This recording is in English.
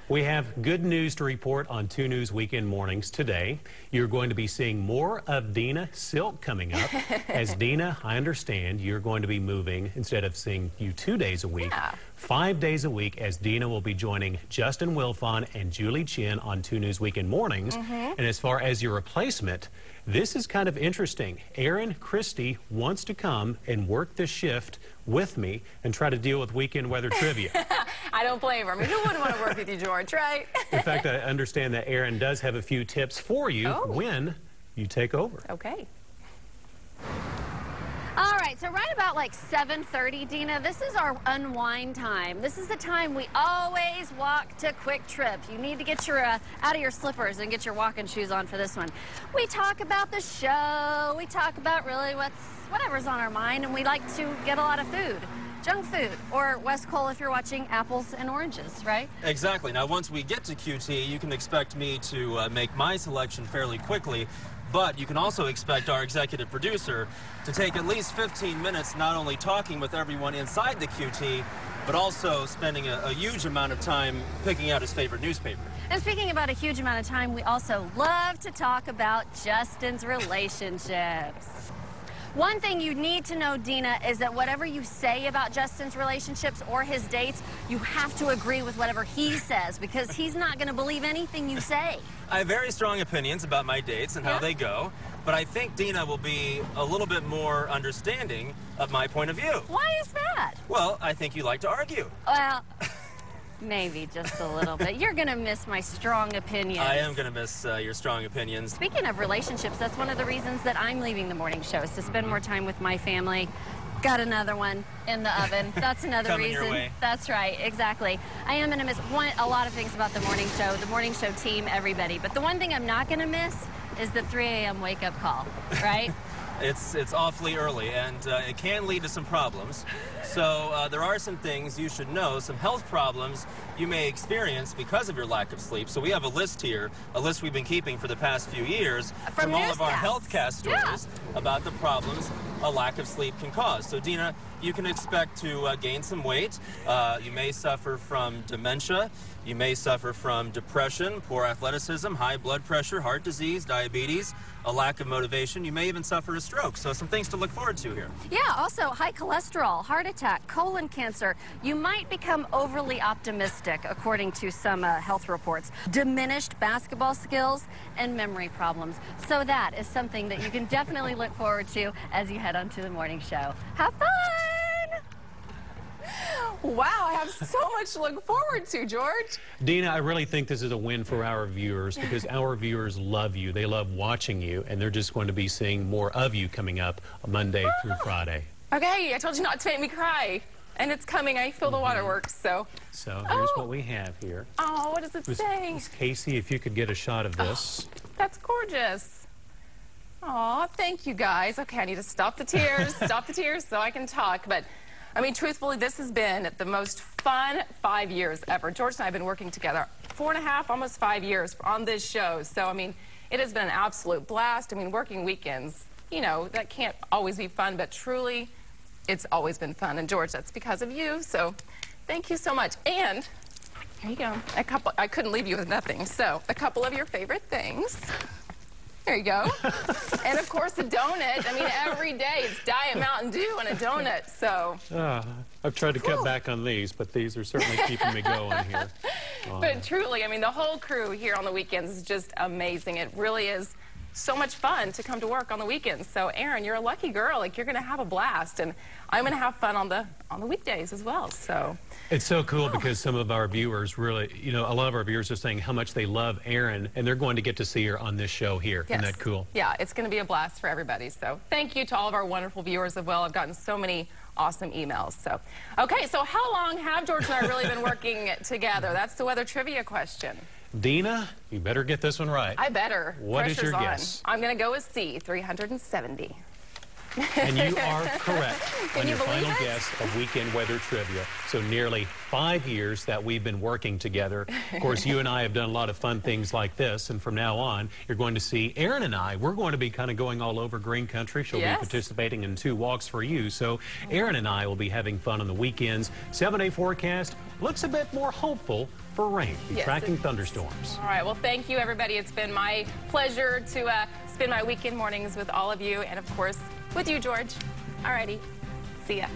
We have good news to report on 2 News Weekend Mornings today. You're going to be seeing more of Deana Silk coming up. As Deana, I understand you're going to be moving, instead of seeing you 2 days a week, 5 days a week, as Deana will be joining Justin Wilfon and Julie Chin on 2 News Weekend Mornings. And as far as your replacement, this is kind of interesting. Aaron Christie wants to come and work the shift with me and try to deal with weekend weather trivia. I don't blame her. I mean, who wouldn't want to work with you, George, right? In fact, I understand that Aaron does have a few tips for you when you take over. Okay. All right, so right about like 7:30, Deana, this is our unwind time. This is the time we always walk to Quick Trip. You need to get your out of your slippers and get your walking shoes on for this one. We talk about the show. We talk about really whatever's on our mind, and we like to get a lot of food. Junk food, or West Cole if you're watching apples and oranges, right? Exactly. Now, once we get to QT, you can expect me to make my selection fairly quickly, but you can also expect our executive producer to take at least 15 minutes not only talking with everyone inside the QT, but also spending a huge amount of time picking out his favorite newspaper. And speaking about a huge amount of time, we also love to talk about Justin's relationships. One thing you need to know, Deana, is that whatever you say about Justin's relationships or his dates, you have to agree with whatever he says, because he's not going to believe anything you say. I have very strong opinions about my dates and how they go, but I think Deana will be a little bit more understanding of my point of view. Why is that? Well, I think you like to argue. Well, maybe just a little bit. You're going to miss my strong opinions. I am going to miss your strong opinions. Speaking of relationships, that's one of the reasons that I'm leaving the morning show, is to spend more time with my family. Got another one in the oven. That's another Coming reason. your way. That's right, exactly. I am going to miss a lot of things about the morning show team, everybody. But the one thing I'm not going to miss is the 3 a.m. wake-up call, right? It's awfully early, and it can lead to some problems. So there are some things you should know, some health problems you may experience because of your lack of sleep. So we have a list here, a list we've been keeping for the past few years from all of our HealthCast stories about the problems a lack of sleep can cause. So Deana, you can expect to gain some weight. You may suffer from dementia. You may suffer from depression, poor athleticism, high blood pressure, heart disease, diabetes, a lack of motivation. You may even suffer a stroke. So some things to look forward to here. Yeah, also high cholesterol, heart attack, colon cancer. You might become overly optimistic, according to some health reports. Diminished basketball skills and memory problems. So that is something that you can definitely look forward to as you head onto the morning show. Have fun! Wow, I have so much to look forward to, George. Deana, I really think this is a win for our viewers, because our viewers love you. They love watching you, and they're just going to be seeing more of you coming up Monday through Friday. Okay, I told you not to make me cry. And it's coming. I feel the waterworks, so. So here's what we have here. Oh, what does it say? Miss Casey, if you could get a shot of this. That's gorgeous. Aw, thank you guys. Okay, I need to stop the tears, so I can talk. But, I mean, truthfully, this has been the most fun 5 years ever. George and I have been working together 4.5, almost 5 years on this show. So, I mean, it has been an absolute blast. I mean, working weekends, you know, that can't always be fun, but truly, it's always been fun. And, George, that's because of you. So, thank you so much. And, here you go. I couldn't leave you with nothing. So, a couple of your favorite things. There you go. And, of course, a donut. I mean, every day it's Diet Mountain Dew and a donut, so. I've tried to cut back on these, but these are certainly keeping me going here. But truly, I mean, the whole crew here on the weekends is just amazing. It really is so much fun to come to work on the weekends. So, Aaron, you're a lucky girl. Like, you're going to have a blast. And I'm going to have fun on the weekdays as well, so. It's so cool because some of our viewers really, you know, a lot of our viewers are saying how much they love Aaron, and they're going to get to see her on this show here. Yes. Isn't that cool? Yeah, it's going to be a blast for everybody. So thank you to all of our wonderful viewers as well. I've gotten so many awesome emails. So, okay, so how long have George and I really been working together? That's the weather trivia question. Deana, you better get this one right. I better. What is your guess? I'm going to go with C, 370. And you are correct Can on you your believe final it? guess of weekend weather trivia. So nearly 5 years that we've been working together. Of course, you and I have done a lot of fun things like this, and from now on, you're going to see Erin and I, we're going to be kind of going all over green country. She'll Yes. be participating in 2 walks for you. So Erin and I will be having fun on the weekends. 7-day forecast looks a bit more hopeful for rain. Be Yes, tracking it- thunderstorms. All right, well, thank you, everybody. It's been my pleasure to spend my weekend mornings with all of you and, of course, with you, George. All righty. See ya.